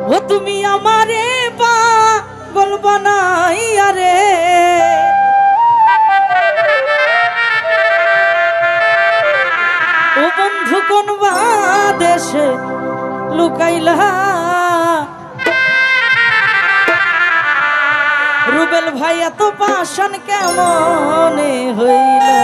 ও তুমি আমারে পাগল বানাইয়া রে ও বন্ধু কোন দেশে লুকাইলা রুবেল ভাই এত পাষাণ কেমনে হইলা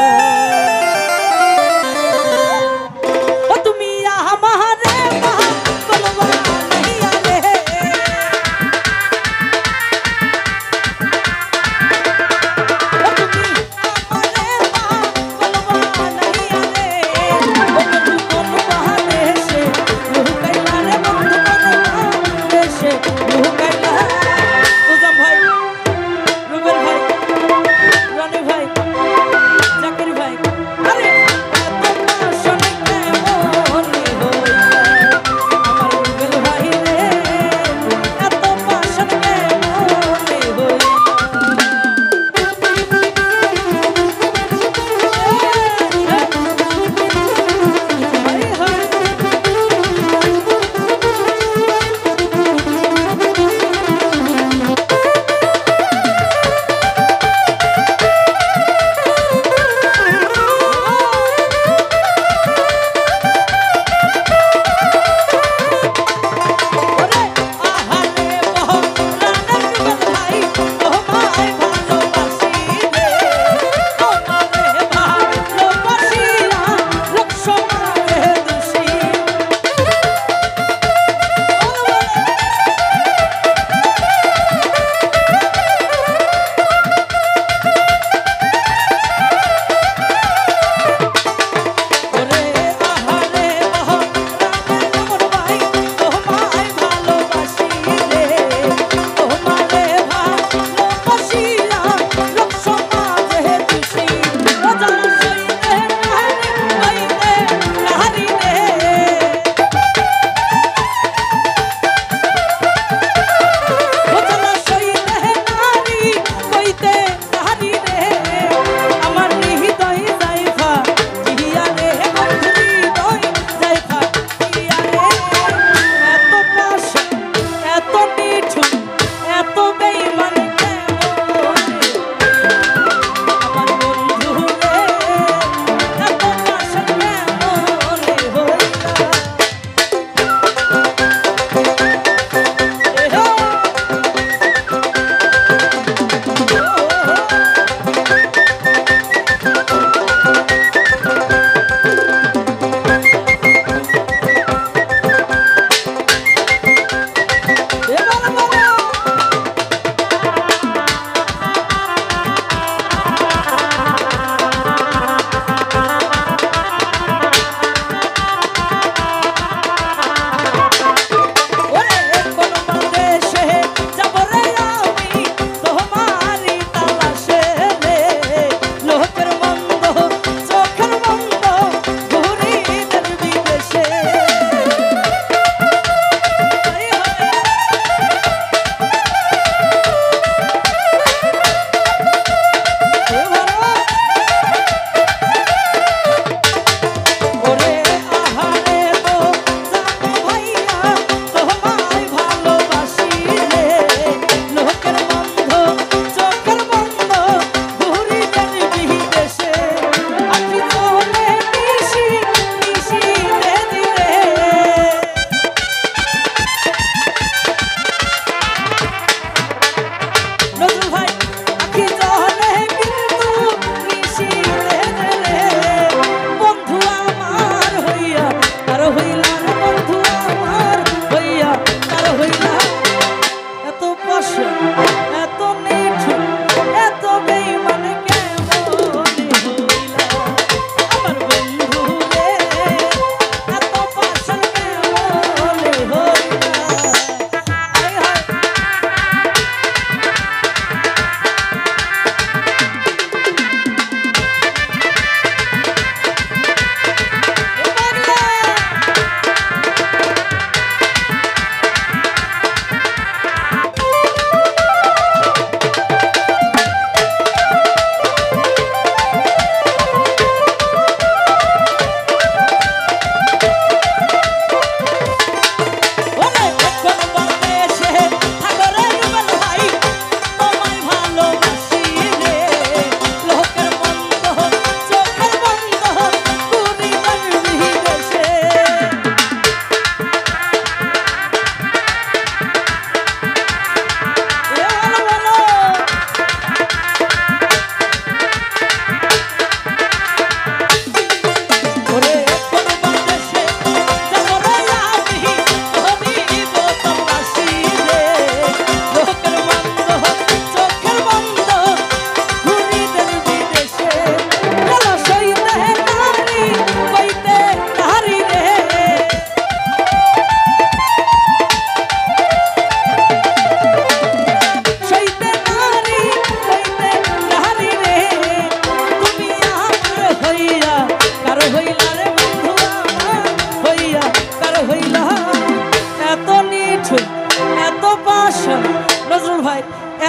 ভাই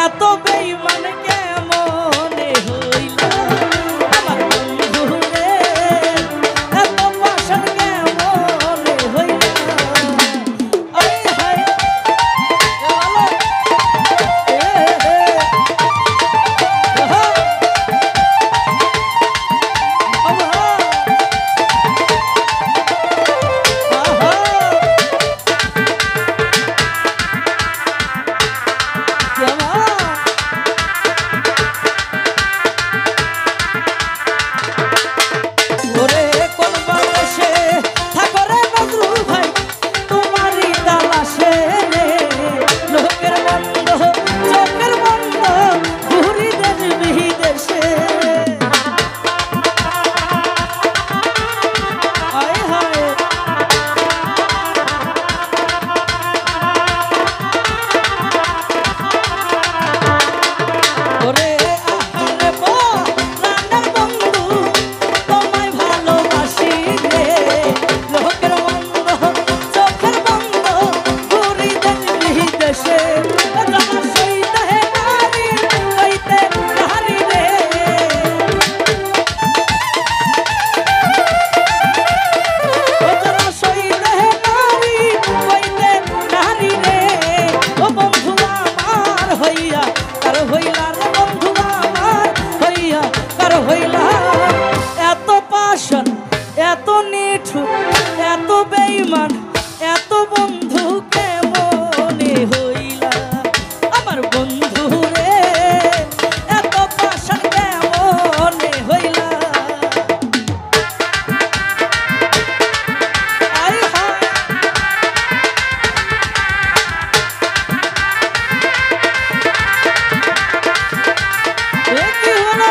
এত বেঈমান কেমনে হইলা আমার বন্ধু রে এত পাশান কেমনে হইলা আয় হায় এত নিঠুর এত বেঈমান এত বন্ধু কেমনে হইলা আমার বন্ধু রে এত পাশান কেমনে হইলা আয় হায় এ কি হলো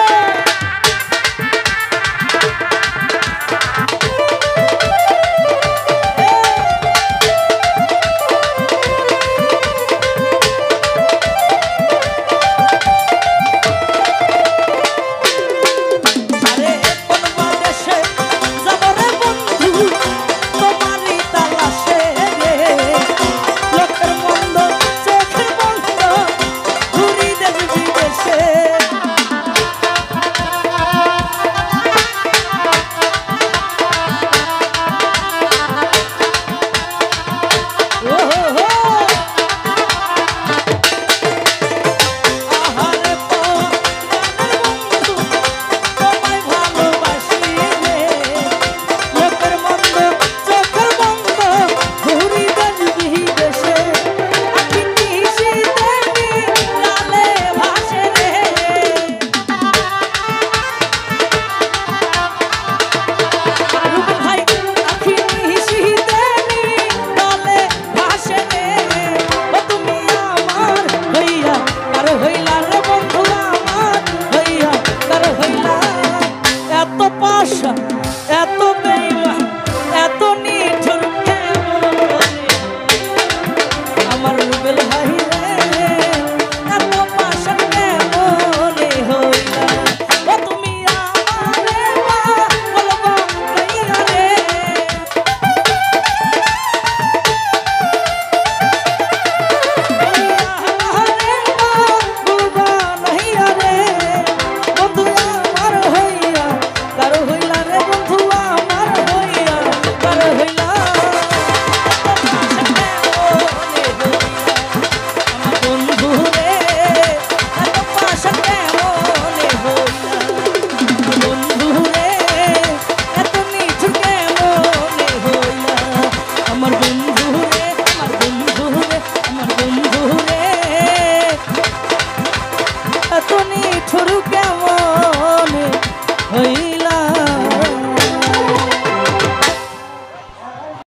এত বেঈমান এত নিঠুর কেমনে আমার রুবেল ভাই রে এত পাশান কেমনে হইলা ও তুমি আমারে বলবা নাইয়া রে বলবা নাইয়া রে বন্ধু আমার হইয়া কারো হইলা রে বন্ধু আমার হইয়া কারো হইলা আমার বন্ধু রে এত পাশান কেমনে হইলা বন্ধু রে এত নিঠুর কেমনে হইলা আমার বন্ধু রে আমার বন্ধু রে আমার বন্ধু রে এত নিঠুর কেমনে হইলা